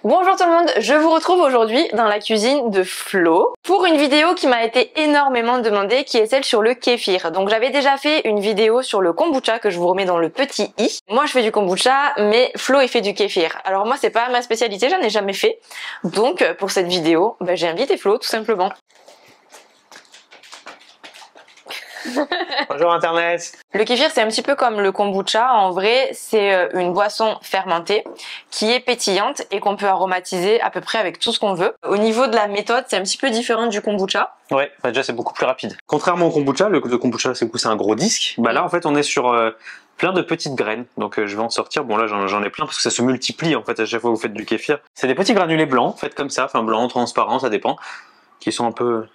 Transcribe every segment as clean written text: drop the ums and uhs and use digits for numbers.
Bonjour tout le monde, je vous retrouve aujourd'hui dans la cuisine de Flo pour une vidéo qui m'a été énormément demandée, qui est celle sur le kéfir. Donc j'avais déjà fait une vidéo sur le kombucha que je vous remets dans le petit i. Moi je fais du kombucha, mais Flo il fait du kéfir. Alors moi c'est pas ma spécialité, j'en ai jamais fait. Donc pour cette vidéo, j'ai invité Flo tout simplement. Bonjour Internet. Le kéfir c'est un petit peu comme le kombucha. En vrai c'est une boisson fermentée qui est pétillante et qu'on peut aromatiser à peu près avec tout ce qu'on veut. Au niveau de la méthode c'est un petit peu différent du kombucha. Ouais, déjà c'est beaucoup plus rapide. Contrairement au kombucha, le kombucha c'est un gros disque. Là en fait on est sur plein de petites graines. Donc je vais en sortir. Bon là j'en ai plein parce que ça se multiplie en fait à chaque fois que vous faites du kéfir. C'est des petits granulés blancs, faits comme ça, enfin blanc, transparent, ça dépend, qui sont un peu...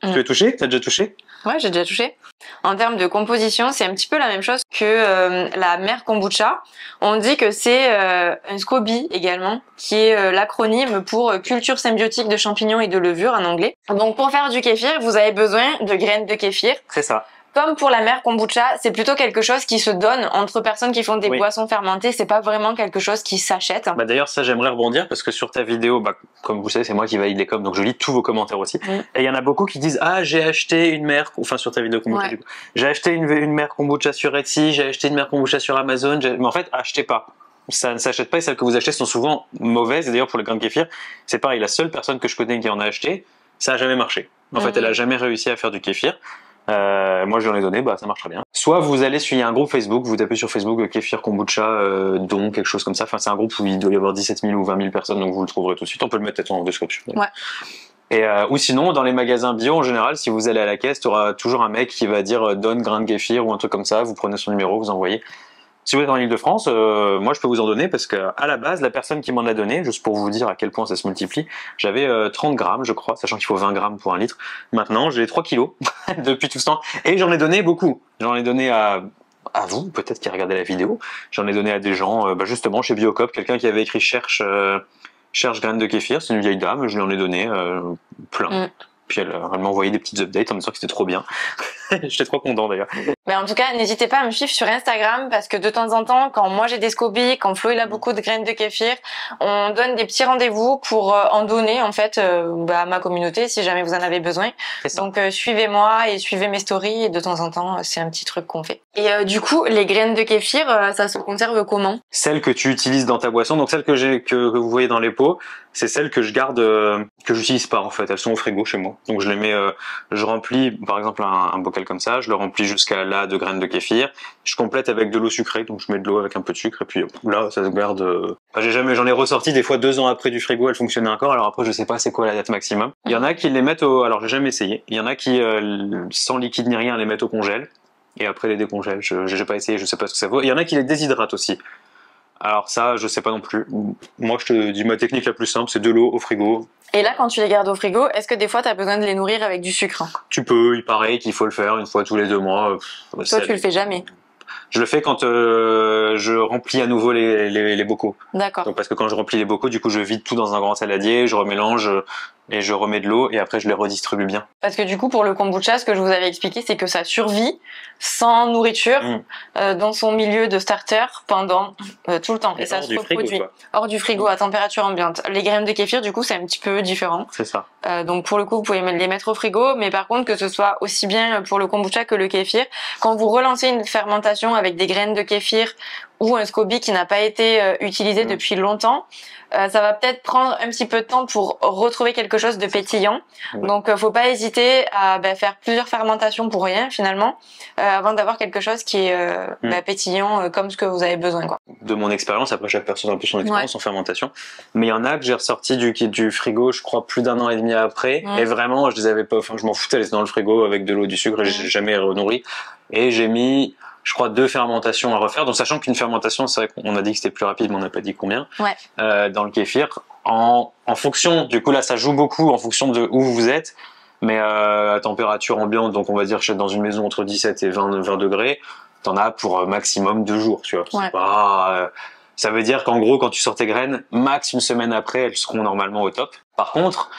Tu veux toucher? T'as déjà touché? Ouais, j'ai déjà touché. En termes de composition, c'est un petit peu la même chose que la mère kombucha. On dit que c'est un SCOBY également, qui est l'acronyme pour culture symbiotique de champignons et de levure en anglais. Donc pour faire du kéfir, vous avez besoin de graines de kéfir. C'est ça. Comme pour la mère kombucha, c'est plutôt quelque chose qui se donne entre personnes qui font des boissons fermentées. C'est pas vraiment quelque chose qui s'achète. D'ailleurs, ça j'aimerais rebondir parce que sur ta vidéo, comme vous savez, c'est moi qui valide les coms, donc je lis tous vos commentaires aussi. Et il y en a beaucoup qui disent j'ai acheté une mère, enfin sur ta vidéo kombucha du coup, j'ai acheté une mère kombucha sur Etsy, j'ai acheté une mère kombucha sur Amazon. Mais en fait, achetez pas. Ça ne s'achète pas et celles que vous achetez sont souvent mauvaises. Et d'ailleurs pour le grain de kéfir, c'est pareil. La seule personne que je connais qui en a acheté, ça a jamais marché. En fait, elle a jamais réussi à faire du kéfir. Moi je lui en ai donné, ça marche très bien. Soit vous allez sur un groupe Facebook, vous tapez sur Facebook kéfir kombucha don quelque chose comme ça. Enfin c'est un groupe où il doit y avoir 17 000 ou 20 000 personnes, donc vous le trouverez tout de suite. On peut le mettre en description. Ouais. Et ou sinon dans les magasins bio en général, si vous allez à la caisse, tu auras toujours un mec qui va dire donne grain de kéfir ou un truc comme ça. Vous prenez son numéro, vous envoyez. Si vous êtes en Ile-de-France, moi je peux vous en donner parce que à la base, la personne qui m'en a donné, juste pour vous dire à quel point ça se multiplie, j'avais 30 grammes je crois, sachant qu'il faut 20 grammes pour un litre. Maintenant j'ai 3 kilos depuis tout ce temps et j'en ai donné beaucoup. J'en ai donné à vous, peut-être qui regardez la vidéo. J'en ai donné à des gens, justement chez Biocop, quelqu'un qui avait écrit cherche graines de kéfir, c'est une vieille dame, je lui en ai donné plein. Puis elle m'a envoyé des petites updates en me disant que c'était trop bien. J'étais trop content d'ailleurs. Mais en tout cas, n'hésitez pas à me suivre sur Instagram parce que de temps en temps, quand moi j'ai des scobies, quand Flo il a beaucoup de graines de kéfir, on donne des petits rendez-vous pour en donner en fait à ma communauté si jamais vous en avez besoin. Donc suivez-moi et suivez mes stories et de temps en temps c'est un petit truc qu'on fait. Et du coup, les graines de kéfir, ça se conserve comment? Celles que tu utilises dans ta boisson, donc celles que vous voyez dans les pots, c'est celles que je garde, que j'utilise pas en fait. Elles sont au frigo chez moi. Donc je les mets, je remplis par exemple un bocal comme ça, je le remplis jusqu'à là de graines de kéfir. Je complète avec de l'eau sucrée, donc je mets de l'eau avec un peu de sucre et puis là ça se garde. J'en ai ressorti des fois 2 ans après du frigo, elles fonctionnaient encore. Alors après je sais pas c'est quoi la date maximum. Il y en a qui les mettent alors j'ai jamais essayé. Il y en a qui sans liquide ni rien les mettent au congèle et après les décongèlent. J'ai pas essayé, je sais pas ce que ça vaut. Il y en a qui les déshydratent aussi. Alors ça, je sais pas non plus. Moi, je te dis ma technique la plus simple, c'est de l'eau au frigo. Et là, quand tu les gardes au frigo, est-ce que des fois, tu as besoin de les nourrir avec du sucre? Tu peux, il paraît qu'il faut le faire une fois tous les 2 mois. Toi, tu le fais jamais? Je le fais quand je remplis à nouveau les bocaux. D'accord. Donc parce que quand je remplis les bocaux, du coup, je vide tout dans un grand saladier, je remélange et je remets de l'eau et après je les redistribue bien. Parce que du coup, pour le kombucha, ce que je vous avais expliqué, c'est que ça survit sans nourriture dans son milieu de starter pendant tout le temps. Et ça se reproduit hors du frigo à température ambiante. Les graines de kéfir, du coup, c'est un petit peu différent. C'est ça. Donc pour le coup, vous pouvez les mettre au frigo, mais par contre, que ce soit aussi bien pour le kombucha que le kéfir, quand vous relancez une fermentation avec des graines de kéfir ou un SCOBY qui n'a pas été utilisé depuis longtemps, ça va peut-être prendre un petit peu de temps pour retrouver quelque chose de pétillant. Donc faut pas hésiter à faire plusieurs fermentations pour rien finalement avant d'avoir quelque chose qui est pétillant comme ce que vous avez besoin quoi. De mon expérience, après chaque personne a un peu son expérience en fermentation, mais il y en a que j'ai ressorti du frigo je crois plus d'1 an et demi après et vraiment je les avais pas, je m'en foutais, elles étaient dans le frigo avec de l'eau, du sucre et j'ai jamais renourri et j'ai mis je crois 2 fermentations à refaire, donc sachant qu'une fermentation, c'est vrai qu'on a dit que c'était plus rapide, mais on n'a pas dit combien. Dans le kéfir, en fonction, du coup là ça joue beaucoup en fonction de où vous êtes, mais à température ambiante, donc on va dire dans une maison entre 17 et 20 degrés, t'en as pour maximum 2 jours, tu vois. Pas, ça veut dire qu'en gros quand tu sors tes graines, max une semaine après, elles seront normalement au top. Par contre,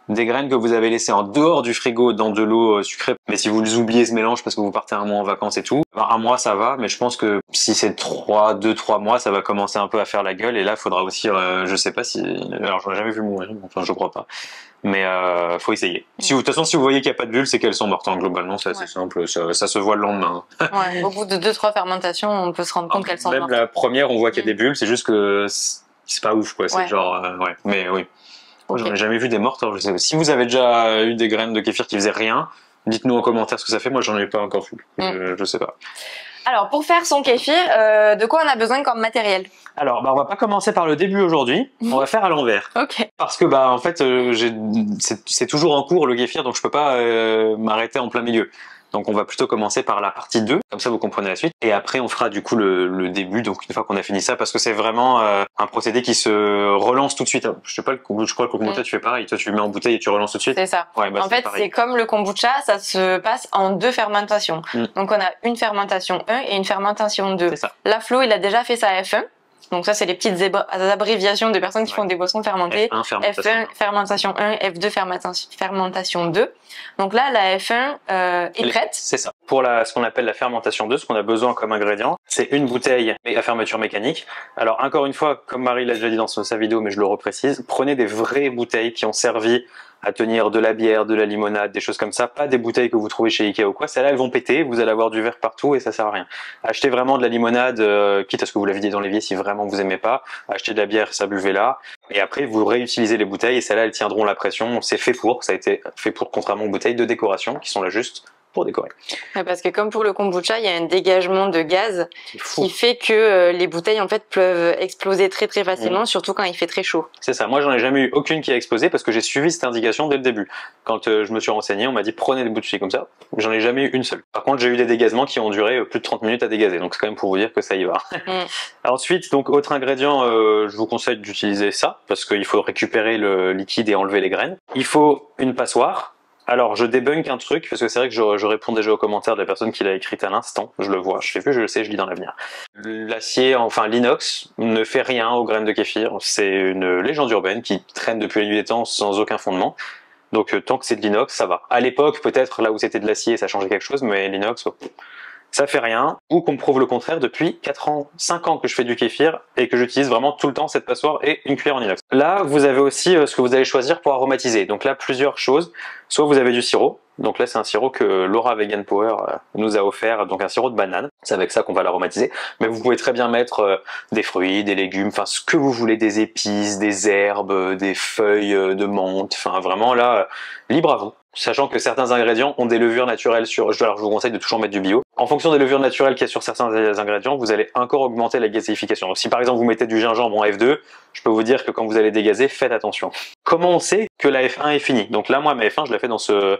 des graines que vous avez laissées en dehors du frigo dans de l'eau sucrée. Mais si vous les oubliez ce mélange parce que vous partez un mois en vacances et tout, un mois ça va, mais je pense que si c'est 2-3 mois, ça va commencer un peu à faire la gueule et là il faudra aussi, je sais pas si, alors j'en ai jamais vu mourir, enfin je crois pas, mais faut essayer. Si vous, de toute façon si vous voyez qu'il n'y a pas de bulles, c'est qu'elles sont mortes, hein. Globalement c'est assez simple, ça se voit le lendemain. Ouais, au bout de 2-3 fermentations, on peut se rendre compte qu'elles sont mortes. Même la première, on voit qu'il y a des bulles, c'est juste que c'est pas ouf quoi, c'est genre, ouais, mais oui. Moi, j'en ai jamais vu des mortes. Alors je sais, si vous avez déjà eu des graines de kéfir qui faisaient rien, dites-nous en commentaire ce que ça fait. Moi, j'en ai pas encore vu. Je sais pas. Alors, pour faire son kéfir, de quoi on a besoin comme matériel? Alors, on va pas commencer par le début aujourd'hui. On va faire à l'envers. Ok. Parce que, en fait, c'est toujours en cours le kéfir, donc je peux pas m'arrêter en plein milieu. Donc on va plutôt commencer par la partie 2, comme ça vous comprenez la suite. Et après on fera du coup le début, donc une fois qu'on a fini ça, parce que c'est vraiment un procédé qui se relance tout de suite. Je crois que le kombucha tu fais pareil, toi tu le mets en bouteille et tu relances tout de suite. C'est ça. Ouais, en fait c'est comme le kombucha, ça se passe en 2 fermentations. Donc on a une fermentation 1 et une fermentation 2. Là Flo il a déjà fait sa F1. Donc ça, c'est les petites abréviations de personnes qui font des boissons fermentées. F1, fermentation 1, F2, fermentation 2. Donc là, la F1 est prête. C'est ça. Pour ce qu'on appelle la fermentation 2, ce qu'on a besoin comme ingrédient, c'est une bouteille à fermeture mécanique. Alors encore une fois, comme Marie l'a déjà dit dans sa vidéo, mais je le reprécise, prenez des vraies bouteilles qui ont servi à tenir de la bière, de la limonade, des choses comme ça, pas des bouteilles que vous trouvez chez Ikea ou quoi. Celles-là, elles vont péter, vous allez avoir du verre partout et ça sert à rien. Achetez vraiment de la limonade, quitte à ce que vous la vidiez dans l'évier si vraiment vous aimez pas. Achetez de la bière, ça buvez-la. Et après, vous réutilisez les bouteilles et celles-là, elles tiendront la pression. C'est fait pour, ça a été fait pour, contrairement aux bouteilles de décoration qui sont là juste pour décorer. Parce que comme pour le kombucha, il y a un dégagement de gaz qui fait que les bouteilles en fait peuvent exploser très très facilement, surtout quand il fait très chaud. C'est ça. Moi, j'en ai jamais eu aucune qui a explosé parce que j'ai suivi cette indication dès le début. Quand je me suis renseigné, on m'a dit prenez des bouteilles comme ça. J'en ai jamais eu une seule. Par contre, j'ai eu des dégazements qui ont duré plus de 30 minutes à dégazer. Donc c'est quand même pour vous dire que ça y va. Ensuite, donc autre ingrédient, je vous conseille d'utiliser ça parce qu'il faut récupérer le liquide et enlever les graines. Il faut une passoire. Alors, je débunk un truc, parce que c'est vrai que je réponds déjà aux commentaires de la personne qui l'a écrite à l'instant. Je le vois, je l'ai vu, je le sais, je lis dans l'avenir. L'acier, enfin l'inox, ne fait rien aux graines de kéfir. C'est une légende urbaine qui traîne depuis la nuit des temps sans aucun fondement. Donc, tant que c'est de l'inox, ça va. À l'époque, peut-être, là où c'était de l'acier, ça changeait quelque chose, mais l'inox, ça fait rien, ou qu'on me prouve le contraire depuis 5 ans que je fais du kéfir et que j'utilise vraiment tout le temps cette passoire et une cuillère en inox. Là, vous avez aussi ce que vous allez choisir pour aromatiser. Donc là, plusieurs choses. Soit vous avez du sirop. Donc là, c'est un sirop que Laura Vegan Power nous a offert, donc un sirop de banane. C'est avec ça qu'on va l'aromatiser. Mais vous pouvez très bien mettre des fruits, des légumes, enfin ce que vous voulez, des épices, des herbes, des feuilles de menthe. Enfin vraiment là, libre à vous. Sachant que certains ingrédients ont des levures naturelles alors je vous conseille de toujours mettre du bio. En fonction des levures naturelles qu'il y a sur certains ingrédients, vous allez encore augmenter la gazéification. Donc si par exemple vous mettez du gingembre en F2, je peux vous dire que quand vous allez dégazer, faites attention. Comment on sait que la F1 est finie? Donc là, moi, ma F1, je la fais dans ce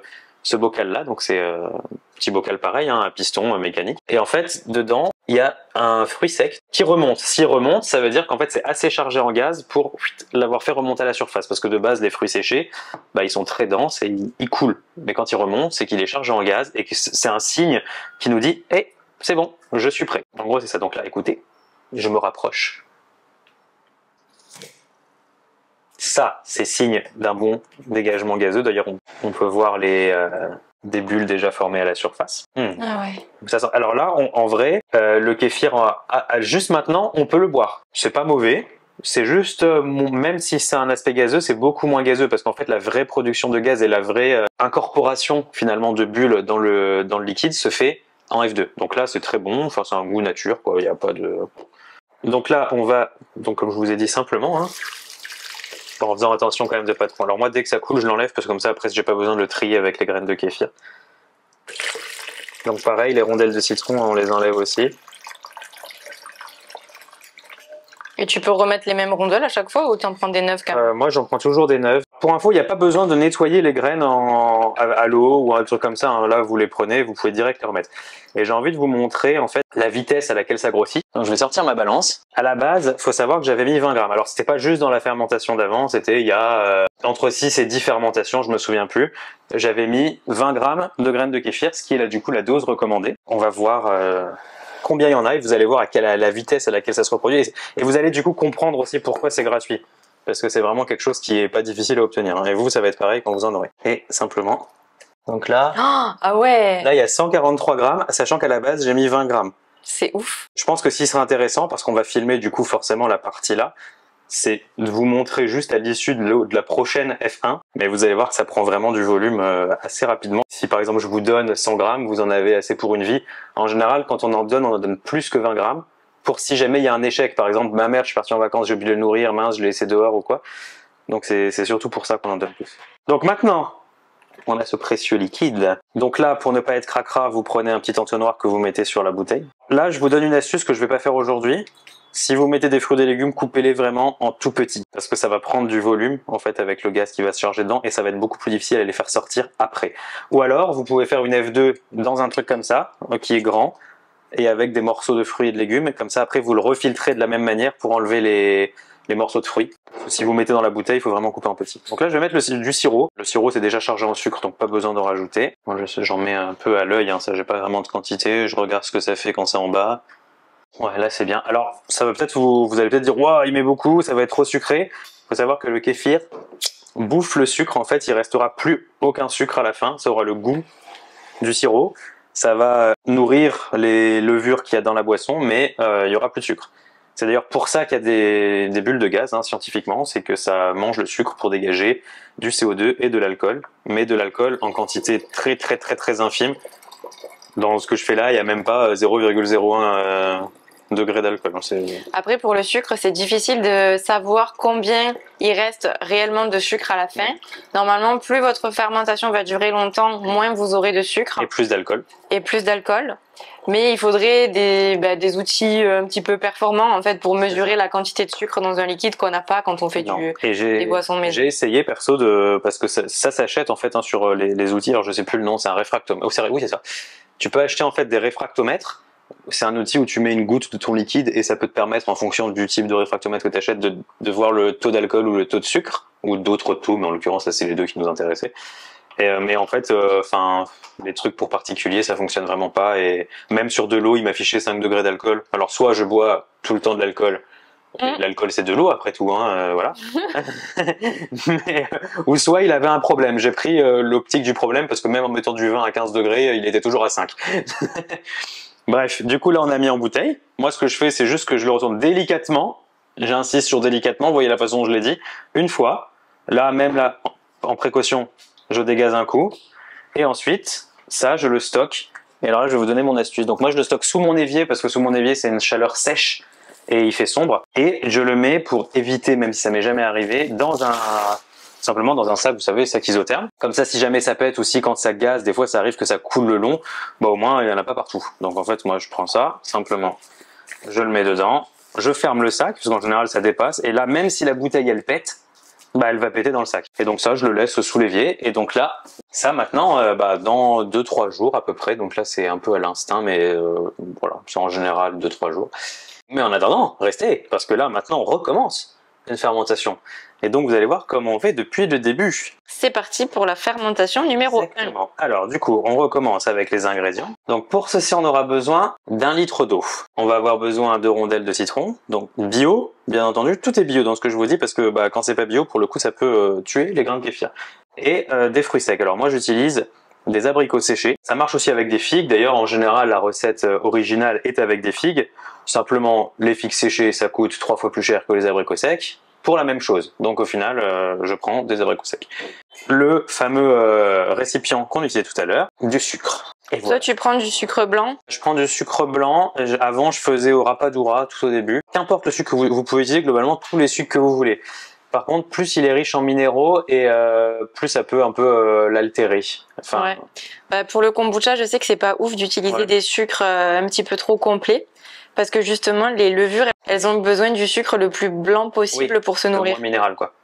bocal-là. Donc c'est un petit bocal pareil, hein, à piston mécanique. Et en fait, dedans, il y a un fruit sec qui remonte. S'il remonte, ça veut dire qu'en fait, c'est assez chargé en gaz pour l'avoir fait remonter à la surface. Parce que de base, les fruits séchés, ils sont très denses et ils coulent. Mais quand il remonte, c'est qu'il est chargé en gaz et que c'est un signe qui nous dit « Hey, c'est bon, je suis prêt ». En gros, c'est ça. Donc là, écoutez, je me rapproche. Ça, c'est signe d'un bon dégagement gazeux. D'ailleurs, on peut voir des bulles déjà formées à la surface. Ah ouais. Alors là, en vrai, le kéfir, juste maintenant, on peut le boire. C'est pas mauvais. C'est juste, même si c'est un aspect gazeux, c'est beaucoup moins gazeux parce qu'en fait, la vraie production de gaz et la vraie incorporation finalement de bulles dans le liquide se fait en F2. Donc là, c'est très bon. Enfin, c'est un goût nature, quoi. Il n'y a pas de. Donc là, on va, comme je vous ai dit simplement, hein, en faisant attention quand même de pas trop. Alors moi, dès que ça coule, je l'enlève parce que comme ça, après, j'ai pas besoin de le trier avec les graines de kéfir. Donc pareil, les rondelles de citron, on les enlève aussi. Et tu peux remettre les mêmes rondelles à chaque fois ou tu en prends des neuves quand même? Moi, j'en prends toujours des neuves. Pour info, il n'y a pas besoin de nettoyer les graines à l'eau ou un truc comme ça. Hein. Là, vous les prenez, vous pouvez direct les remettre. Et j'ai envie de vous montrer en fait la vitesse à laquelle ça grossit. Donc, je vais sortir ma balance. À la base, faut savoir que j'avais mis 20 grammes. Alors, c'était pas juste dans la fermentation d'avant, c'était il y a entre 6 et 10 fermentations, je me souviens plus. J'avais mis 20 grammes de graines de kéfir, ce qui est là du coup la dose recommandée. On va voir combien il y en a et vous allez voir à la vitesse à laquelle ça se reproduit. Et vous allez du coup comprendre aussi pourquoi c'est gratuit. parce que c'est vraiment quelque chose qui est pas difficile à obtenir, hein. Et vous, ça va être pareil quand vous en aurez. Et simplement, donc là, Ah ouais, là il y a 143 grammes, sachant qu'à la base j'ai mis 20 grammes. c'est ouf. Je pense que ce qui serait intéressant, parce qu'on va filmer du coup forcément la partie là, c'est de vous montrer juste à l'issue de la prochaine F1, mais vous allez voir que ça prend vraiment du volume assez rapidement. Si par exemple je vous donne 100 grammes, vous en avez assez pour une vie. En général, quand on en donne plus que 20 grammes, pour si jamais il y a un échec, par exemple ma mère, je suis parti en vacances, j'ai oublié de le nourrir, mince, je l'ai laissé dehors ou quoi. Donc c'est surtout pour ça qu'on en donne plus. Donc maintenant, on a ce précieux liquide. Donc là, pour ne pas être cracra, vous prenez un petit entonnoir que vous mettez sur la bouteille. Là, je vous donne une astuce que je vais pas faire aujourd'hui. Si vous mettez des fruits et des légumes, coupez-les vraiment en tout petit, parce que ça va prendre du volume en fait avec le gaz qui va se charger dedans et ça va être beaucoup plus difficile à les faire sortir après. Ou alors, vous pouvez faire une F2 dans un truc comme ça, qui est grand, et avec des morceaux de fruits et de légumes, et comme ça après vous le refiltrez de la même manière pour enlever les morceaux de fruits. Si vous mettez dans la bouteille, il faut vraiment couper en petit. Donc là, je vais mettre du sirop. Le sirop, c'est déjà chargé en sucre, donc pas besoin d'en rajouter. Moi, j'en mets un peu à l'œil, hein, ça j'ai pas vraiment de quantité. Je regarde ce que ça fait quand c'est en bas. Ouais, là c'est bien. Alors, ça va peut-être vous allez peut-être dire, waouh, il met beaucoup, ça va être trop sucré. Faut savoir que le kéfir bouffe le sucre. En fait, il restera plus aucun sucre à la fin. Ça aura le goût du sirop. Ça va nourrir les levures qu'il y a dans la boisson, mais il y aura plus de sucre. C'est d'ailleurs pour ça qu'il y a des bulles de gaz, hein, scientifiquement, c'est que ça mange le sucre pour dégager du CO2 et de l'alcool, mais de l'alcool en quantité très très très très infime. Dans ce que je fais là, il n'y a même pas 0,01 degré d'alcool. Après, pour le sucre, c'est difficile de savoir combien il reste réellement de sucre à la fin. Normalement, plus votre fermentation va durer longtemps, moins vous aurez de sucre. Et plus d'alcool. Et plus d'alcool. Mais il faudrait des outils un petit peu performants en fait pour mesurer la quantité de sucre dans un liquide qu'on n'a pas quand on fait des boissons maison. J'ai essayé perso parce que ça s'achète en fait, hein, sur les outils. Alors je sais plus le nom, c'est un réfractomètre. Oui, c'est ça. Tu peux acheter en fait des réfractomètres. C'est un outil où tu mets une goutte de ton liquide et ça peut te permettre, en fonction du type de réfractomètre que tu achètes, de voir le taux d'alcool ou le taux de sucre, ou d'autres taux, mais en l'occurrence, ça c'est les deux qui nous intéressaient. Mais en fait, les trucs pour particuliers, ça fonctionne vraiment pas. Et même sur de l'eau, il m'affichait 5 degrés d'alcool. Alors soit je bois tout le temps de l'alcool. L'alcool c'est de l'eau après tout, hein, voilà. Ou soit il avait un problème. J'ai pris l'optique du problème parce que même en mettant du vin à 15 degrés, il était toujours à 5. Bref, du coup là on a mis en bouteille. Moi ce que je fais, c'est juste que je le retourne délicatement. J'insiste sur délicatement, vous voyez la façon dont je l'ai dit. Une fois, là même là, en précaution, je dégaze un coup. Et ensuite, ça je le stocke. Et alors là je vais vous donner mon astuce. Donc moi je le stocke sous mon évier parce que sous mon évier c'est une chaleur sèche et il fait sombre. Et je le mets pour éviter, même si ça m'est jamais arrivé, simplement dans un sac, vous savez, sac isotherme. Comme ça, si jamais ça pète ou si quand ça gaze, des fois ça arrive que ça coule le long, bah au moins il n'y en a pas partout. Donc en fait, moi je prends ça, simplement, je le mets dedans, je ferme le sac, parce qu'en général ça dépasse, et là, même si la bouteille elle pète, bah elle va péter dans le sac. Et donc ça, je le laisse sous l'évier, et donc là, ça maintenant, dans 2-3 jours à peu près, donc là c'est un peu à l'instinct, mais voilà, c'est en général 2-3 jours. Mais en attendant, restez, parce que là maintenant on recommence une fermentation. Et donc vous allez voir comment on fait depuis le début. C'est parti pour la fermentation numéro 1. Alors du coup, on recommence avec les ingrédients. Donc pour ceci, on aura besoin d'1 litre d'eau. On va avoir besoin de rondelles de citron, donc bio, bien entendu. Tout est bio dans ce que je vous dis, parce que quand c'est pas bio, pour le coup, ça peut tuer les grains de kéfir. Et des fruits secs. Alors moi, j'utilise des abricots séchés. Ça marche aussi avec des figues. D'ailleurs, en général, la recette originale est avec des figues. Simplement, les figues séchées, ça coûte 3 fois plus cher que les abricots secs. Pour la même chose. Donc au final, je prends des abricots secs. Le fameux récipient qu'on utilisait tout à l'heure, du sucre. Et voilà. Toi, tu prends du sucre blanc? Je prends du sucre blanc. Avant, je faisais au rapadura tout au début. Qu'importe le sucre que vous pouvez utiliser, globalement tous les sucres que vous voulez. Par contre, plus il est riche en minéraux et plus ça peut un peu l'altérer. Enfin, ouais. Bah, pour le kombucha, je sais que c'est pas ouf d'utiliser des sucres un petit peu trop complets. Parce que justement, les levures, elles ont besoin du sucre le plus blanc possible pour se nourrir. Le moins minéral, quoi.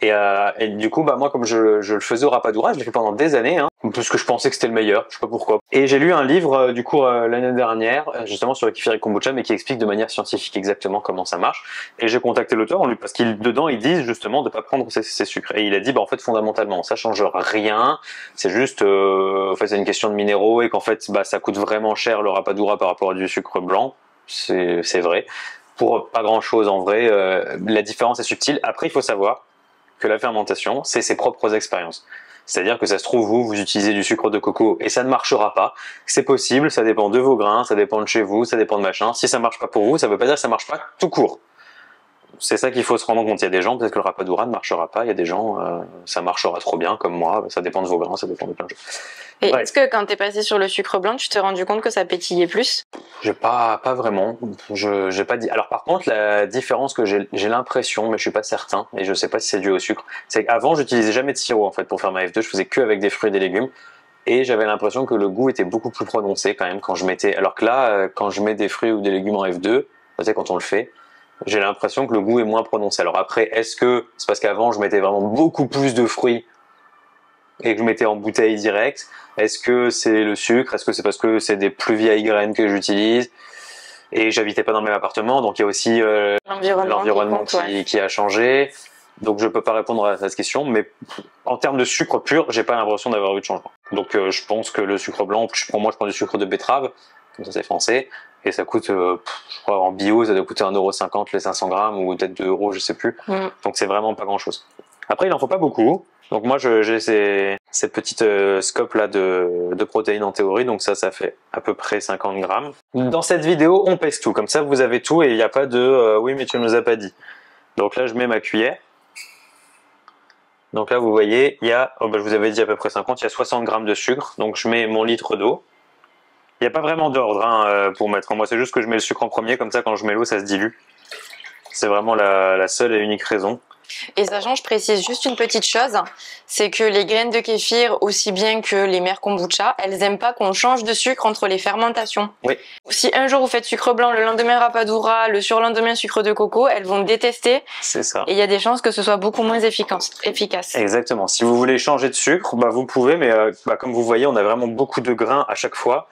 Et du coup, moi, comme je le faisais au rapadura, je l'ai fait pendant des années, hein, parce que je pensais que c'était le meilleur, je sais pas pourquoi. Et j'ai lu un livre, du coup, l'année dernière, justement sur le kéfir et kombucha, mais qui explique de manière scientifique exactement comment ça marche. Et j'ai contacté l'auteur, parce dedans, ils disent justement de pas prendre ces sucres. Et il a dit, en fait, fondamentalement, ça change rien. C'est juste, en fait, c'est une question de minéraux et qu'en fait, ça coûte vraiment cher le rapadura par rapport à du sucre blanc. C'est vrai. pour pas grand chose en vrai. La différence est subtile. Après, il faut savoir que la fermentation, c'est ses propres expériences. C'est-à-dire que ça se trouve, vous utilisez du sucre de coco et ça ne marchera pas. C'est possible, ça dépend de vos grains, ça dépend de chez vous, ça dépend de machin. Si ça marche pas pour vous, ça veut pas dire que ça marche pas tout court. C'est ça qu'il faut se rendre compte. Il y a des gens, peut-être que le rapadura ne marchera pas. Il y a des gens, ça marchera trop bien, comme moi. Ça dépend de vos grains, ça dépend de plein de choses. Et est-ce que quand t'es passé sur le sucre blanc, tu t'es rendu compte que ça pétillait plus? J'ai pas vraiment. J'ai pas dit. Alors par contre, la différence que j'ai l'impression, mais je suis pas certain, et je sais pas si c'est dû au sucre, c'est qu'avant j'utilisais jamais de sirop en fait pour faire ma F2. Je faisais que avec des fruits et des légumes, et j'avais l'impression que le goût était beaucoup plus prononcé quand même quand je mettais. Alors que là, quand je mets des fruits ou des légumes en F2, tu sais, quand on le fait, j'ai l'impression que le goût est moins prononcé. Alors après, est-ce que c'est parce qu'avant je mettais vraiment beaucoup plus de fruits et que je mettais en bouteille direct? Est-ce que c'est le sucre? Est-ce que c'est parce que c'est des plus vieilles graines que j'utilise? Et j'habitais pas dans le même appartement, donc il y a aussi l'environnement qui a changé. Donc je peux pas répondre à cette question, mais en termes de sucre pur, j'ai pas l'impression d'avoir eu de changement. Donc je pense que le sucre blanc, moi je prends du sucre de betterave, comme ça c'est français, et ça coûte, je crois en bio, ça doit coûter 1,50 € les 500 grammes, ou peut-être 2 €, je sais plus. Donc c'est vraiment pas grand chose. Après il en faut pas beaucoup. Donc moi j'ai ces petites scopes là de protéines en théorie, donc ça fait à peu près 50 grammes. Dans cette vidéo on pèse tout, comme ça vous avez tout et il n'y a pas de oui mais tu nous as pas dit. Donc là je mets ma cuillère. Donc là vous voyez il y a, je vous avais dit à peu près 50, il y a 60 grammes de sucre, donc je mets mon litre d'eau. Il n'y a pas vraiment d'ordre pour mettre, moi c'est juste que je mets le sucre en premier, comme ça quand je mets l'eau ça se dilue. C'est vraiment la seule et unique raison. Et sachant, je précise juste une petite chose, c'est que les graines de kéfir, aussi bien que les mères kombucha, elles aiment pas qu'on change de sucre entre les fermentations. Oui. Si un jour vous faites sucre blanc, le lendemain rapadura, le surlendemain sucre de coco, elles vont détester. C'est ça. Et il y a des chances que ce soit beaucoup moins efficace. Exactement. Si vous voulez changer de sucre, vous pouvez, mais comme vous voyez, on a vraiment beaucoup de grains à chaque fois.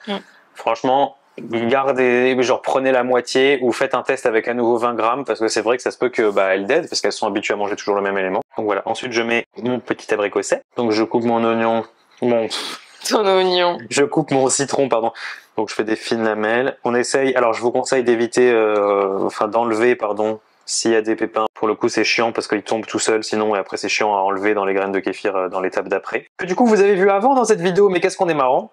Franchement, gardez, genre prenez la moitié ou faites un test avec à nouveau 20 grammes parce que c'est vrai que ça se peut que elles dead parce qu'elles sont habituées à manger toujours le même élément. Donc voilà. Ensuite, je mets mon petit abricot. Donc je coupe mon oignon, ton oignon. Je coupe mon citron, pardon. Donc je fais des fines lamelles. On essaye. Alors je vous conseille d'éviter, d'enlever, s'il y a des pépins. Pour le coup, c'est chiant parce qu'ils tombent tout seuls, sinon, et après c'est chiant à enlever dans les graines de kéfir dans l'étape d'après. Du coup, vous avez vu avant dans cette vidéo, mais qu'est-ce qu'on est marrant.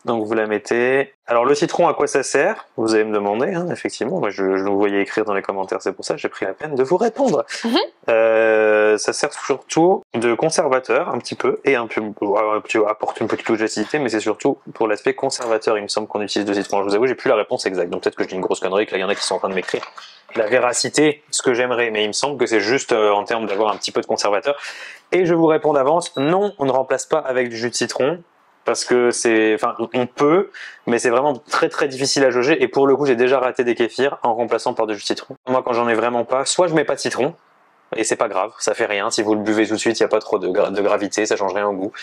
Donc vous la mettez. Alors le citron, à quoi ça sert? Vous allez me demander, effectivement. Moi, je vous voyais écrire dans les commentaires, c'est pour ça que j'ai pris la peine de vous répondre. Ça sert surtout de conservateur, un petit peu, et tu apportes une petite touche d'acidité, mais c'est surtout pour l'aspect conservateur. Il me semble qu'on utilise de citron. Je vous avoue, j'ai plus la réponse exacte. Donc peut-être que je dis une grosse connerie, que là il y en a qui sont en train de m'écrire la véracité, ce que j'aimerais, mais il me semble que c'est juste en termes d'avoir un petit peu de conservateur. Et je vous réponds d'avance, non, on ne remplace pas avec du jus de citron. Parce que on peut, mais c'est vraiment très très difficile à jauger. Et pour le coup, j'ai déjà raté des kéfirs en remplaçant par du jus de citron. Moi, quand j'en ai vraiment pas, soit je mets pas de citron, et c'est pas grave, ça fait rien. Si vous le buvez tout de suite, il n'y a pas trop de gravité, ça change rien au goût.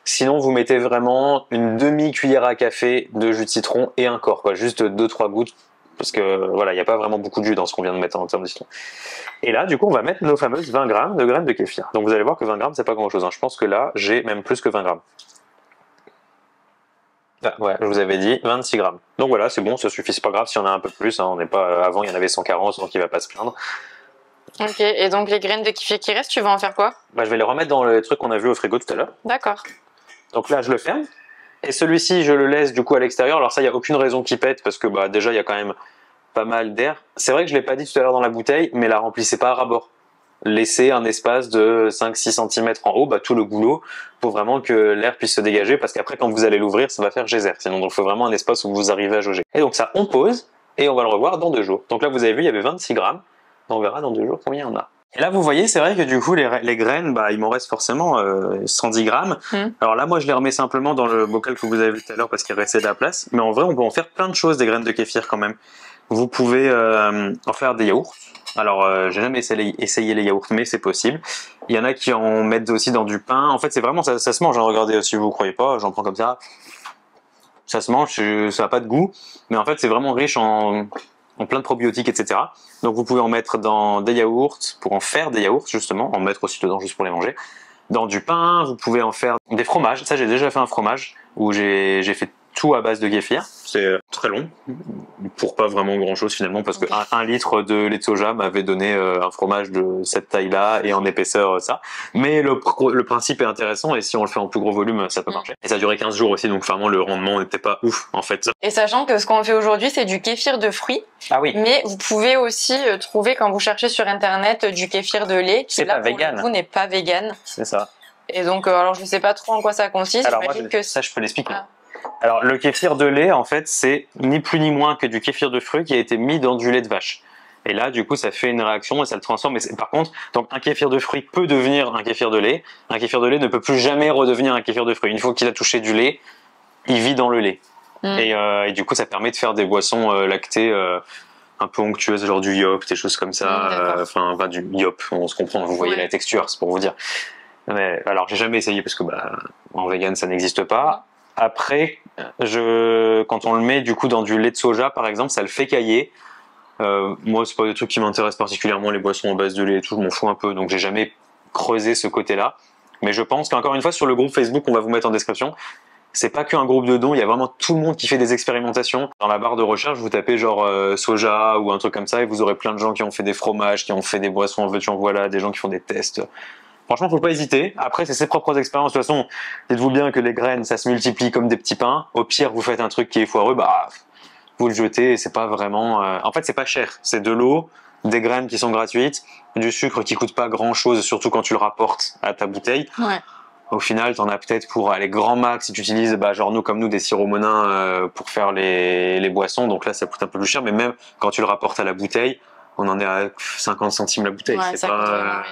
Sinon, vous mettez vraiment une demi-cuillère à café de jus de citron et un quart, juste 2-3 gouttes. Parce que voilà, il n'y a pas vraiment beaucoup de jus dans ce qu'on vient de mettre en termes de citron. Et là, du coup, on va mettre nos fameuses 20 grammes de graines de kéfir. Donc vous allez voir que 20 grammes, c'est pas grand chose. Je pense que là, j'ai même plus que 20 grammes. Ouais, je vous avais dit 26 grammes. Donc voilà, c'est bon, ça suffit, c'est pas grave si on a un peu plus. On n'est pas avant, il y en avait 140, donc il va pas se plaindre. Ok, et donc les graines de kéfir qui restent, tu vas en faire quoi? Je vais les remettre dans le truc qu'on a vu au frigo tout à l'heure. D'accord. Donc là, je le ferme. Et celui-ci, je le laisse du coup à l'extérieur. Alors ça, il n'y a aucune raison qu'il pète parce que déjà, il y a quand même pas mal d'air. C'est vrai que je l'ai pas dit tout à l'heure dans la bouteille, mais la remplissez pas à ras-bord. Laissez un espace de 5-6 cm en haut, tout le goulot, pour vraiment que l'air puisse se dégager, parce qu'après quand vous allez l'ouvrir, ça va faire geyser. Sinon, il faut vraiment un espace où vous arrivez à jauger. Et donc ça, on pose, et on va le revoir dans 2 jours. Donc là, vous avez vu, il y avait 26 grammes. On verra dans 2 jours combien il y en a. Et là, vous voyez, c'est vrai que du coup, les graines, il m'en reste forcément 110 grammes. Alors là, moi, je les remets simplement dans le bocal que vous avez vu tout à l'heure parce qu'il restait de la place. Mais en vrai, on peut en faire plein de choses, des graines de kéfir quand même. Vous pouvez en faire des yaourts. Alors, j'ai jamais essayé les yaourts, mais c'est possible. Il y en a qui en mettent aussi dans du pain. En fait, c'est vraiment, ça se mange. Regardez, si vous ne croyez pas, j'en prends comme ça. Ça se mange, ça n'a pas de goût. Mais en fait, c'est vraiment riche en plein de probiotiques, etc. Donc, vous pouvez en mettre dans des yaourts, pour en faire des yaourts, justement. En mettre aussi dedans, juste pour les manger. Dans du pain, vous pouvez en faire des fromages. Ça, j'ai déjà fait un fromage où j'ai fait tout à base de kéfir. C'est très long, pour pas vraiment grand chose finalement, parce que un litre de lait de soja m'avait donné un fromage de cette taille-là et en épaisseur ça. Mais le principe est intéressant et si on le fait en plus gros volume, ça peut marcher. Et ça a duré 15 jours aussi, donc vraiment le rendement n'était pas ouf en fait. Et sachant que ce qu'on fait aujourd'hui, c'est du kéfir de fruits. Ah oui. Mais vous pouvez aussi trouver quand vous cherchez sur internet du kéfir de lait qui là pour le coup n'est pas vegan. C'est ça. Et donc alors je sais pas trop en quoi ça consiste. Alors moi, ça je peux l'expliquer. Alors le kéfir de lait en fait c'est ni plus ni moins que du kéfir de fruits qui a été mis dans du lait de vache. Et là du coup ça fait une réaction et ça le transforme. Mais par contre donc un kéfir de fruits peut devenir un kéfir de lait. Un kéfir de lait ne peut plus jamais redevenir un kéfir de fruits. Une fois qu'il a touché du lait, il vit dans le lait. Et du coup ça permet de faire des boissons lactées un peu onctueuses, genre du yop, des choses comme ça. Enfin du yop, on se comprend. Vous voyez la texture, c'est pour vous dire. Mais alors j'ai jamais essayé parce que en vegan ça n'existe pas. Après, quand on le met du coup dans du lait de soja par exemple, ça le fait cailler. Moi c'est pas des trucs qui m'intéressent particulièrement, les boissons à base de lait et tout, je m'en fous un peu, donc j'ai jamais creusé ce côté-là. Mais je pense qu'encore une fois sur le groupe Facebook qu'on va vous mettre en description, c'est pas qu'un groupe de dons, il y a vraiment tout le monde qui fait des expérimentations. Dans la barre de recherche, vous tapez genre soja ou un truc comme ça et vous aurez plein de gens qui ont fait des fromages, qui ont fait des boissons en veux-tu en voilà, des gens qui font des tests. Franchement, faut pas hésiter. Après, c'est ses propres expériences. De toute façon, dites-vous bien que les graines, ça se multiplie comme des petits pains. Au pire, vous faites un truc qui est foireux, vous le jetez et c'est pas vraiment... En fait, c'est pas cher. C'est de l'eau, des graines qui sont gratuites, du sucre qui coûte pas grand-chose, surtout quand tu le rapportes à ta bouteille. Ouais. Au final, t'en as peut-être pour les grands max si tu utilises, genre nous comme nous, des sirops monins pour faire les boissons. Donc là, ça coûte un peu plus cher. Mais même quand tu le rapportes à la bouteille, on en est à 50 centimes la bouteille. Ouais, c'est pas...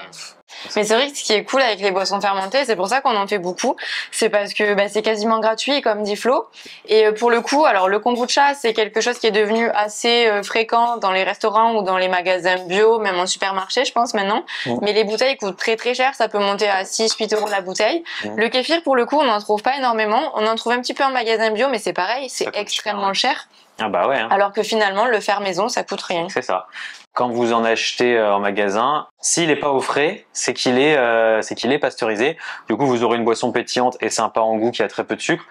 Mais c'est vrai que ce qui est cool avec les boissons fermentées, c'est pour ça qu'on en fait beaucoup, c'est parce que c'est quasiment gratuit comme dit Flo. Et pour le coup, alors le kombucha, c'est quelque chose qui est devenu assez fréquent dans les restaurants ou dans les magasins bio, même en supermarché je pense maintenant. Mais les bouteilles coûtent très très cher, ça peut monter à 6-8 euros la bouteille. Le kéfir pour le coup, on n'en trouve pas énormément, on en trouve un petit peu en magasin bio, mais c'est pareil, c'est extrêmement cher. Ah bah ouais. Alors que finalement, le faire maison, ça coûte rien. C'est ça. Quand vous en achetez en magasin, s'il est pas au frais, c'est qu'il est pasteurisé. Du coup, vous aurez une boisson pétillante et sympa en goût qui a très peu de sucre.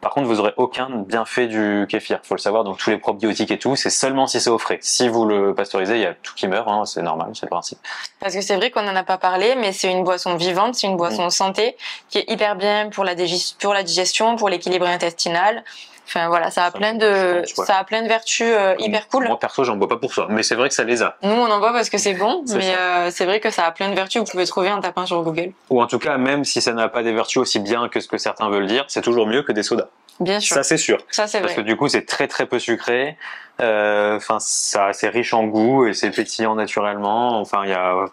Par contre, vous aurez aucun bienfait du kéfir. Faut le savoir. Donc tous les probiotiques et tout, c'est seulement si c'est au frais. Si vous le pasteurisez, il y a tout qui meurt. C'est normal, c'est le principe. Parce que c'est vrai qu'on en a pas parlé, mais c'est une boisson vivante, c'est une boisson santé qui est hyper bien pour la digestion, pour l'équilibre intestinal. Enfin voilà, ça a plein de vertus hyper cool. Moi perso, j'en bois pas pour ça, mais c'est vrai que ça les a. Nous, on en boit parce que c'est bon, mais c'est vrai que ça a plein de vertus. Vous pouvez trouver en tapant sur Google. Ou en tout cas, même si ça n'a pas des vertus aussi bien que ce que certains veulent dire, c'est toujours mieux que des sodas. Bien sûr. Ça c'est sûr. Ça c'est vrai. Parce que du coup, c'est très très peu sucré. C'est riche en goût et c'est pétillant naturellement. Enfin, il y a.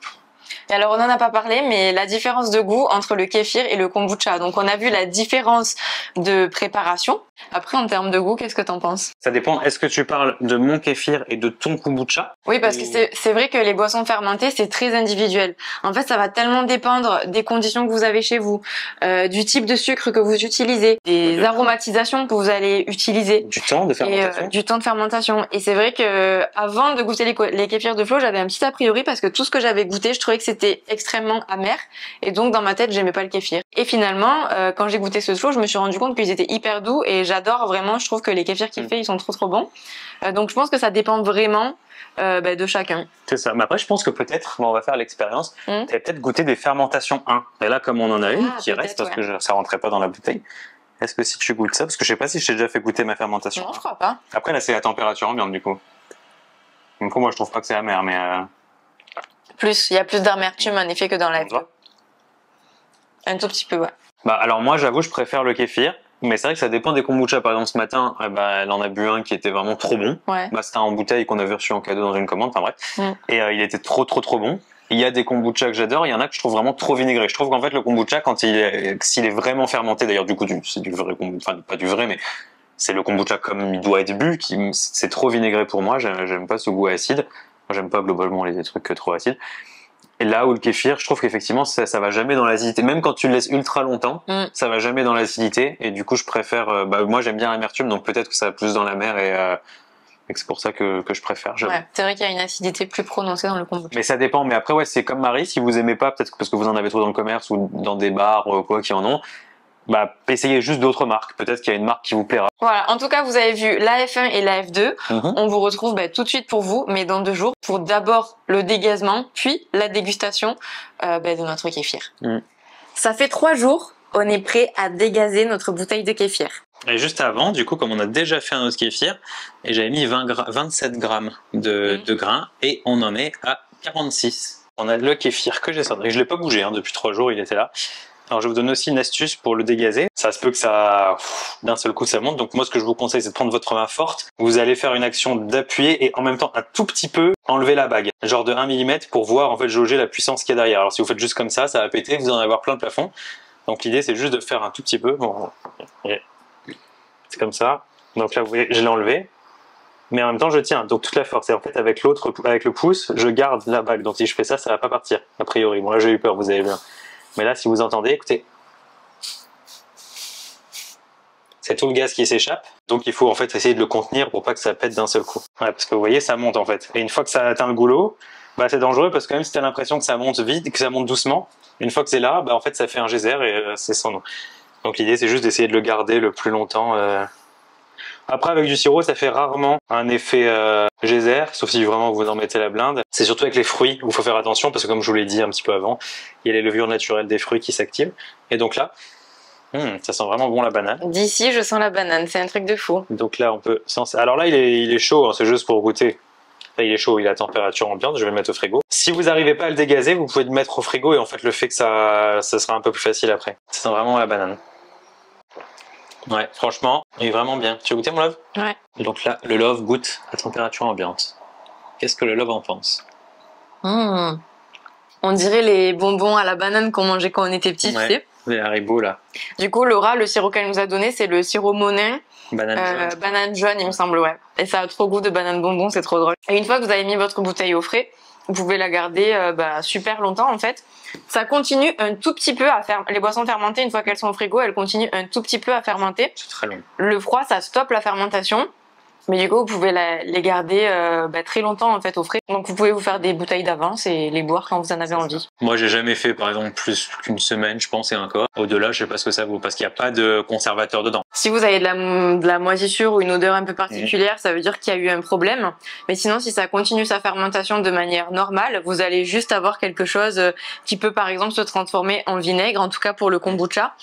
Et alors on n'en a pas parlé, mais la différence de goût entre le kéfir et le kombucha. Donc on a vu la différence de préparation. Après, en termes de goût, qu'est-ce que t'en penses? Ça dépend. Est-ce que tu parles de mon kéfir et de ton kombucha? Oui, parce que c'est vrai que les boissons fermentées, c'est très individuel. En fait, ça va tellement dépendre des conditions que vous avez chez vous, du type de sucre que vous utilisez, des aromatisations que vous allez utiliser. Du temps de fermentation. Et, du temps de fermentation. Et c'est vrai que avant de goûter les kéfirs de Flo, j'avais un petit a priori parce que tout ce que j'avais goûté, je trouvais que c'était extrêmement amer. Et donc, dans ma tête, j'aimais pas le kéfir. Et finalement, quand j'ai goûté ce Flo, je me suis rendu compte qu'ils étaient hyper doux et j'adore vraiment. Je trouve que les kéfirs qu'il fait, ils sont trop bons. Donc, je pense que ça dépend vraiment de chacun. C'est ça. Mais après, je pense que peut-être, on va faire l'expérience, tu vas peut-être goûter des fermentations 1. Et là, comme on en a une qui reste, parce que ça rentrait pas dans la bouteille, est-ce que si tu goûtes ça, parce que je sais pas si je t'ai déjà fait goûter ma fermentation. Non, je crois pas. Après, là, c'est la température ambiante, du coup. Du coup, moi, je trouve pas que c'est amer, mais... Il y a plus d'amertume, en effet, que dans la vie. Un tout petit peu, ouais. Alors moi, j'avoue, je préfère le kéfir. Mais c'est vrai que ça dépend des kombucha. Par exemple, ce matin, elle en a bu un qui était vraiment trop bon. Ouais. C'était un en bouteille qu'on avait reçu en cadeau dans une commande. Enfin bref. Et il était trop bon. Il y a des kombucha que j'adore. Il y en a que je trouve vraiment trop vinaigrés. Je trouve qu'en fait, le kombucha, s'il est vraiment fermenté, d'ailleurs, du coup, c'est du vrai kombucha. Enfin, pas du vrai, mais c'est le kombucha comme il doit être bu. C'est trop vinaigré pour moi. J'aime pas ce goût acide. Moi, j'aime pas globalement les trucs trop acides. Et là où le kéfir, je trouve qu'effectivement ça va jamais dans l'acidité. Même quand tu le laisses ultra longtemps, ça va jamais dans l'acidité. Et du coup, je préfère. Moi, j'aime bien l'amertume, donc peut-être que ça va plus dans la mer et que c'est pour ça que je préfère. Ouais, c'est vrai qu'il y a une acidité plus prononcée dans le kombucha. Mais ça dépend. Mais après, c'est comme Marie. Si vous aimez pas, peut-être parce que vous en avez trop dans le commerce ou dans des bars ou quoi qui en ont. bah, essayez juste d'autres marques. Peut-être qu'il y a une marque qui vous plaira. Voilà, en tout cas, vous avez vu la F1 et la F2. On vous retrouve tout de suite pour vous, mais dans 2 jours, pour d'abord le dégazement, puis la dégustation de notre kéfir. Ça fait 3 jours, on est prêt à dégazer notre bouteille de kéfir. Et juste avant, du coup, comme on a déjà fait un autre kéfir, et j'avais mis 27 grammes de grains, et on en est à 46. On a le kéfir que j'ai sorti. Je l'ai pas bougé depuis 3 jours, il était là. Alors je vais vous donner aussi une astuce pour le dégazer. Ça se peut que ça, d'un seul coup, ça monte. Donc moi, ce que je vous conseille, c'est de prendre votre main forte. Vous allez faire une action d'appuyer et en même temps un tout petit peu enlever la bague, genre de 1 mm pour voir en fait jauger la puissance qu'il y a derrière. Alors si vous faites juste comme ça va péter, vous en allez avoir plein de plafond. Donc l'idée, c'est juste de faire un tout petit peu. Bon, c'est comme ça. Donc là, vous voyez, je l'ai enlevé. Mais en même temps, je tiens. Donc toute la force. Et en fait, avec le pouce, je garde la bague. Donc si je fais ça, ça va pas partir, a priori. Bon là, j'ai eu peur, vous avez vu. Mais là, si vous entendez, écoutez, c'est tout le gaz qui s'échappe. Donc il faut en fait essayer de le contenir pour pas que ça pète d'un seul coup. Ouais, parce que vous voyez, ça monte en fait. Et une fois que ça atteint le goulot, bah, c'est dangereux parce que même si tu as l'impression que ça monte vite, que ça monte doucement, une fois que c'est là, bah, en fait ça fait un geyser et c'est son nom. Donc l'idée c'est juste d'essayer de le garder le plus longtemps. Après avec du sirop, ça fait rarement un effet geyser, sauf si vraiment vous en mettez la blinde. C'est surtout avec les fruits où il faut faire attention parce que comme je vous l'ai dit un petit peu avant, il y a les levures naturelles des fruits qui s'activent. Et donc là, ça sent vraiment bon la banane. D'ici, je sens la banane, c'est un truc de fou. Donc là, on peut... Alors là, il est chaud, c'est juste pour goûter. Enfin, il est chaud, il est à température ambiante, je vais le mettre au frigo. Si vous n'arrivez pas à le dégazer, vous pouvez le mettre au frigo et en fait, le fait que ça sera un peu plus facile après. Ça sent vraiment la banane. Ouais, franchement, il est vraiment bien. Tu veux goûter mon love? Ouais. Donc là, le love goûte à température ambiante. Qu'est-ce que le love en pense? On dirait les bonbons à la banane qu'on mangeait quand on était petit, tu sais. Les Haribo là. Du coup, Laura, le sirop qu'elle nous a donné, c'est le sirop Monin. Banane jaune, il me semble, ouais. Et ça a trop goût de banane bonbon, c'est trop drôle. Et une fois que vous avez mis votre bouteille au frais, vous pouvez la garder super longtemps en fait. Ça continue un tout petit peu à faire. Les boissons fermentées, une fois qu'elles sont au frigo, elles continuent un tout petit peu à fermenter. C'est très long. Le froid, ça stoppe la fermentation. Mais du coup, vous pouvez les garder très longtemps en fait au frais. Donc vous pouvez vous faire des bouteilles d'avance et les boire quand vous en avez envie. Moi, j'ai jamais fait par exemple plus qu'une semaine, je pense, et encore. Au-delà, je sais pas ce que ça vaut parce qu'il n'y a pas de conservateur dedans. Si vous avez de la moisissure ou une odeur un peu particulière, ça veut dire qu'il y a eu un problème. Mais sinon, si ça continue sa fermentation de manière normale, vous allez juste avoir quelque chose qui peut par exemple se transformer en vinaigre, en tout cas pour le kombucha.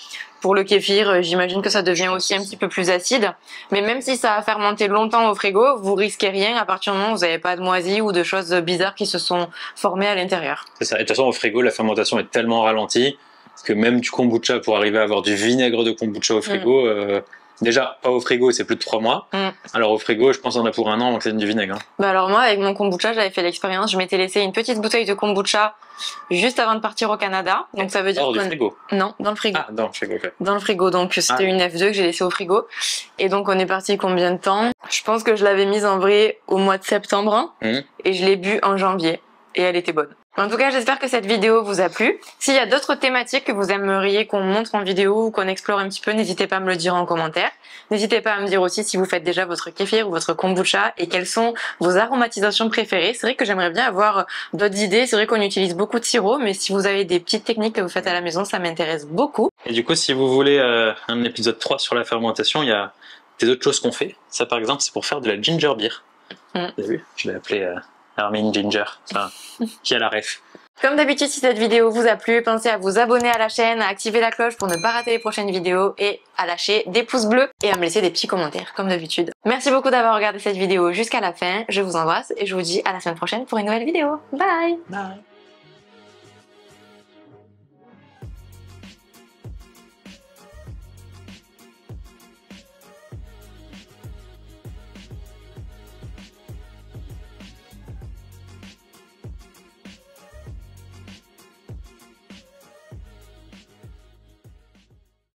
Pour le kéfir, j'imagine que ça devient aussi un petit peu plus acide. Mais même si ça a fermenté longtemps au frigo, vous risquez rien à partir du moment où vous n'avez pas de moisis ou de choses bizarres qui se sont formées à l'intérieur. C'est ça. Et de toute façon, au frigo, la fermentation est tellement ralentie que même du kombucha, pour arriver à avoir du vinaigre de kombucha au frigo, déjà, pas au frigo, c'est plus de 3 mois. Alors au frigo, je pense qu'on a pour 1 an avant que ça donne du vinaigre. Bah alors moi, avec mon kombucha, j'avais fait l'expérience. Je m'étais laissé une petite bouteille de kombucha juste avant de partir au Canada. Donc ça veut dire du frigo? Non, dans le frigo. Ah, dans le frigo, ok. Dans le frigo, donc c'était une F2 que j'ai laissée au frigo. Et donc on est parti combien de temps? Je pense que je l'avais mise en vrai au mois de septembre et je l'ai bu en janvier. Et elle était bonne. En tout cas, j'espère que cette vidéo vous a plu. S'il y a d'autres thématiques que vous aimeriez qu'on montre en vidéo ou qu'on explore un petit peu, n'hésitez pas à me le dire en commentaire. N'hésitez pas à me dire aussi si vous faites déjà votre kéfir ou votre kombucha et quelles sont vos aromatisations préférées. C'est vrai que j'aimerais bien avoir d'autres idées. C'est vrai qu'on utilise beaucoup de sirop, mais si vous avez des petites techniques que vous faites à la maison, ça m'intéresse beaucoup. Et du coup, si vous voulez un épisode 3 sur la fermentation, il y a des autres choses qu'on fait. Ça, par exemple, c'est pour faire de la ginger beer. Vous avez vu? Je l'ai appelé... Armin Ginger, enfin, qui a la ref. Comme d'habitude, si cette vidéo vous a plu, pensez à vous abonner à la chaîne, à activer la cloche pour ne pas rater les prochaines vidéos et à lâcher des pouces bleus et à me laisser des petits commentaires, comme d'habitude. Merci beaucoup d'avoir regardé cette vidéo jusqu'à la fin. Je vous embrasse et je vous dis à la semaine prochaine pour une nouvelle vidéo. Bye! Bye!